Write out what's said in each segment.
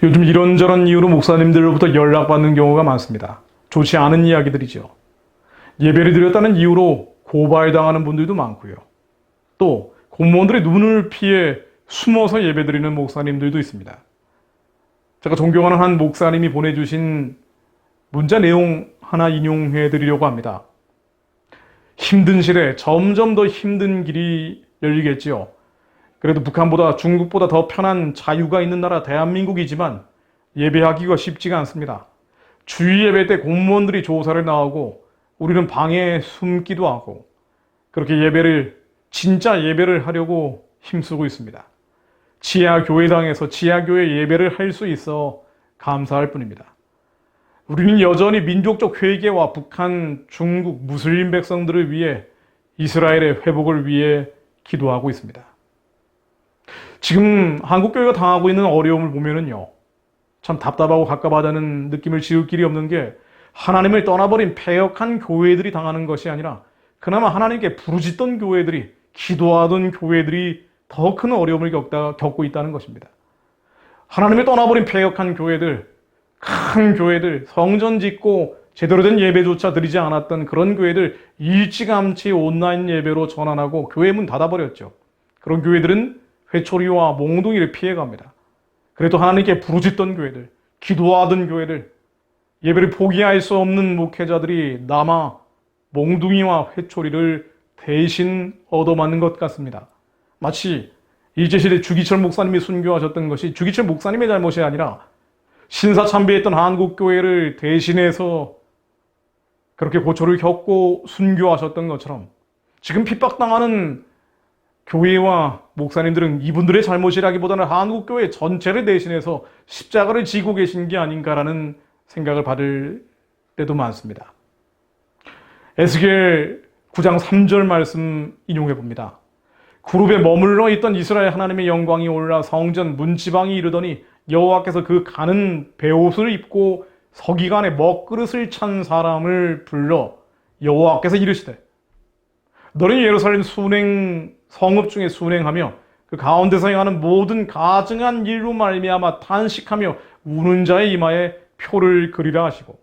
요즘 이런저런 이유로 목사님들로부터 연락받는 경우가 많습니다. 좋지 않은 이야기들이죠. 예배를 드렸다는 이유로 고발당하는 분들도 많고요. 또 공무원들의 눈을 피해 숨어서 예배드리는 목사님들도 있습니다. 제가 존경하는 한 목사님이 보내주신 문자 내용 하나 인용해 드리려고 합니다. 힘든 시대 점점 더 힘든 길이 열리겠지요. 그래도 북한보다 중국보다 더 편한 자유가 있는 나라 대한민국이지만 예배하기가 쉽지가 않습니다. 주일 예배 때 공무원들이 조사를 나오고 우리는 방에 숨기도 하고 그렇게 진짜 예배를 하려고 힘쓰고 있습니다. 지하 교회당에서 지하 교회 예배를 할 수 있어 감사할 뿐입니다. 우리는 여전히 민족적 회개와 북한, 중국, 무슬림 백성들을 위해 이스라엘의 회복을 위해 기도하고 있습니다. 지금 한국교회가 당하고 있는 어려움을 보면은요, 참 답답하고 갑갑하다는 느낌을 지울 길이 없는 게 하나님을 떠나버린 패역한 교회들이 당하는 것이 아니라 그나마 하나님께 부르짖던 교회들이, 기도하던 교회들이 더 큰 어려움을 겪고 있다는 것입니다. 하나님을 떠나버린 패역한 교회들, 큰 교회들, 성전 짓고 제대로 된 예배조차 드리지 않았던 그런 교회들 일찌감치 온라인 예배로 전환하고 교회 문 닫아버렸죠. 그런 교회들은 회초리와 몽둥이를 피해갑니다. 그래도 하나님께 부르짖던 교회들, 기도하던 교회들, 예배를 포기할 수 없는 목회자들이 남아 몽둥이와 회초리를 대신 얻어맞는 것 같습니다. 마치 일제시대 주기철 목사님이 순교하셨던 것이 주기철 목사님의 잘못이 아니라 신사참배했던 한국교회를 대신해서 그렇게 고초를 겪고 순교하셨던 것처럼 지금 핍박당하는 교회와 목사님들은 이분들의 잘못이라기보다는 한국교회 전체를 대신해서 십자가를 지고 계신 게 아닌가라는 생각을 받을 때도 많습니다. 에스겔 9장 3절 말씀 인용해 봅니다. 그룹에 머물러 있던 이스라엘 하나님의 영광이 올라 성전 문지방에 이르더니 여호와께서 그 가는 베옷을 입고 서기관의 먹그릇을 찬 사람을 불러 여호와께서 이르시되 너는 예루살렘 성읍 중에 순행하며 그 가운데서 행하는 모든 가증한 일로 말미암아 탄식하며 우는 자의 이마에 표를 그리라 하시고,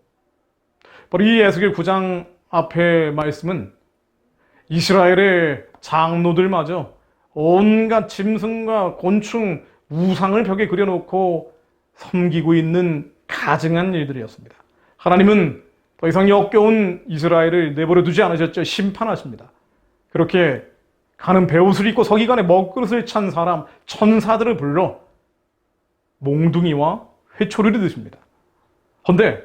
바로 이 에스겔 9장 앞의 말씀은 이스라엘의 장로들마저 온갖 짐승과 곤충, 우상을 벽에 그려놓고 섬기고 있는 가증한 일들이었습니다. 하나님은 더 이상 역겨운 이스라엘을 내버려 두지 않으셨죠. 심판하십니다. 그렇게 가는 베옷을 입고 서기관에 먹그릇을 찬 사람, 천사들을 불러 몽둥이와 회초리를 드십니다. 그런데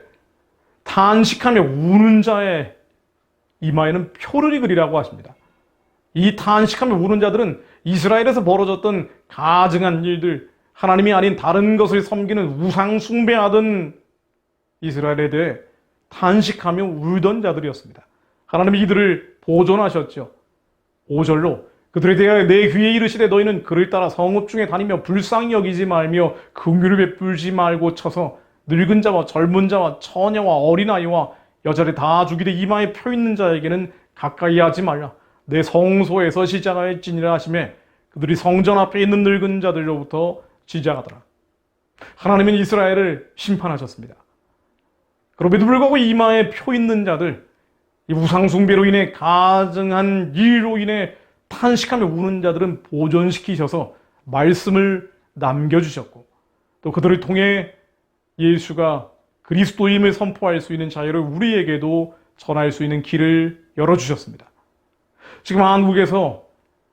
탄식하며 우는 자의 이마에는 표를 그리라고 하십니다. 이 탄식하며 우는 자들은 이스라엘에서 벌어졌던 가증한 일들, 하나님이 아닌 다른 것을 섬기는 우상 숭배하던 이스라엘에 대해 탄식하며 울던 자들이었습니다. 하나님이 이들을 보존하셨죠. 5절로 그들에 대하여 내 귀에 이르시되 너희는 그를 따라 성읍 중에 다니며 불쌍히 여기지 말며 긍휼을 베풀지 말고 쳐서 늙은 자와 젊은 자와 처녀와 어린아이와 여자를 다 죽이되 이마에 표 있는 자에게는 가까이 하지 말라. 내 성소에서 시작하였지니라 하시매 그들이 성전 앞에 있는 늙은 자들로부터 시작하더라. 하나님은 이스라엘을 심판하셨습니다. 그럼에도 불구하고 이마에 표 있는 자들, 이 우상숭배로 인해 가증한 일로 인해 탄식하며 우는 자들은 보존시키셔서 말씀을 남겨주셨고 또 그들을 통해 예수가 그리스도임을 선포할 수 있는 자유를 우리에게도 전할 수 있는 길을 열어주셨습니다. 지금 한국에서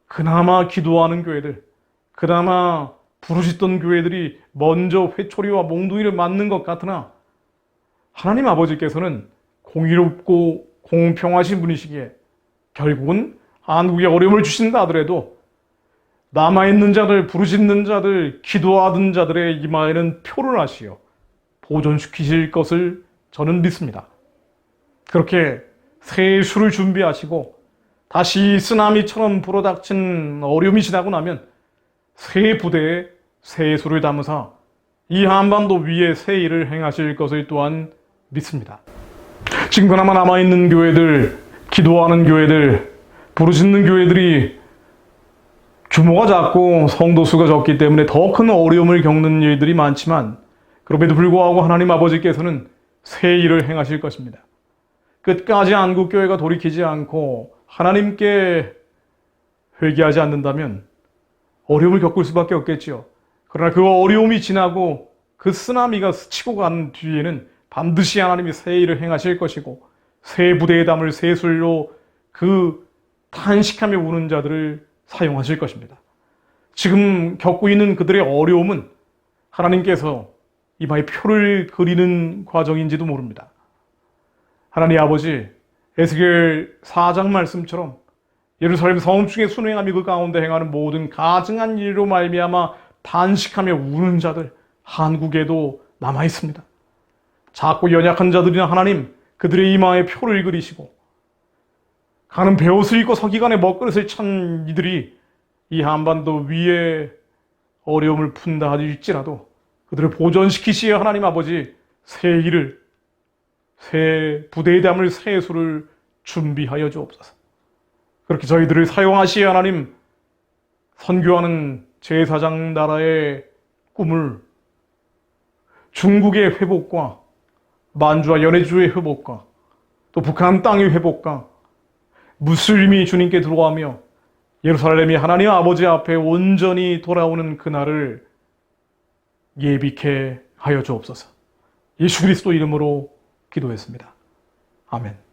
그나마 기도하는 교회들, 그나마 부르짖던 교회들이 먼저 회초리와 몽둥이를 맞는 것 같으나 하나님 아버지께서는 공의롭고 공평하신 분이시기에 결국은 한국에 어려움을 주신다 하더라도 남아있는 자들, 부르짖는 자들, 기도하던 자들의 이마에는 표를 하시어 보존시키실 것을 저는 믿습니다. 그렇게 새 수를 준비하시고 다시 쓰나미처럼 불어닥친 어려움이 지나고 나면 새 부대에 새 수를 담으사 이 한반도 위에 새 일을 행하실 것을 또한 믿습니다. 지금 그나마 남아있는 교회들, 기도하는 교회들, 부르짖는 교회들이 규모가 작고 성도 수가 적기 때문에 더 큰 어려움을 겪는 일들이 많지만 그럼에도 불구하고 하나님 아버지께서는 새 일을 행하실 것입니다. 끝까지 한국교회가 돌이키지 않고 하나님께 회개하지 않는다면 어려움을 겪을 수밖에 없겠지요. 그러나 그 어려움이 지나고 그 쓰나미가 스치고 간 뒤에는 반드시 하나님이 새 일을 행하실 것이고 새 부대에 담을 새 술로 그 탄식하며 우는 자들을 사용하실 것입니다. 지금 겪고 있는 그들의 어려움은 하나님께서 이마에 표를 그리는 과정인지도 모릅니다. 하나님 아버지, 에스겔 4장 말씀처럼 예루살렘 성중에 순행하며 그 가운데 행하는 모든 가증한 일로 말미암아 탄식하며 우는 자들 한국에도 남아 있습니다. 작고 연약한 자들이나 하나님 그들의 이마에 표를 그리시고 가는 베옷을 입고 서기관의 먹그릇을 찬 이들이 이 한반도 위에 어려움을 푼다 할지라도 그들을 보존시키시어 하나님 아버지 새 일을 새 부대에 담을 새 수를 준비하여 주옵소서. 그렇게 저희들을 사용하시어 하나님 선교하는 제사장 나라의 꿈을 중국의 회복과 만주와 연해주의 회복과 또 북한 땅의 회복과 무슬림이 주님께 들어가며 예루살렘이 하나님 아버지 앞에 온전히 돌아오는 그날을 예비케 하여 주옵소서. 예수 그리스도 이름으로 기도했습니다. 아멘.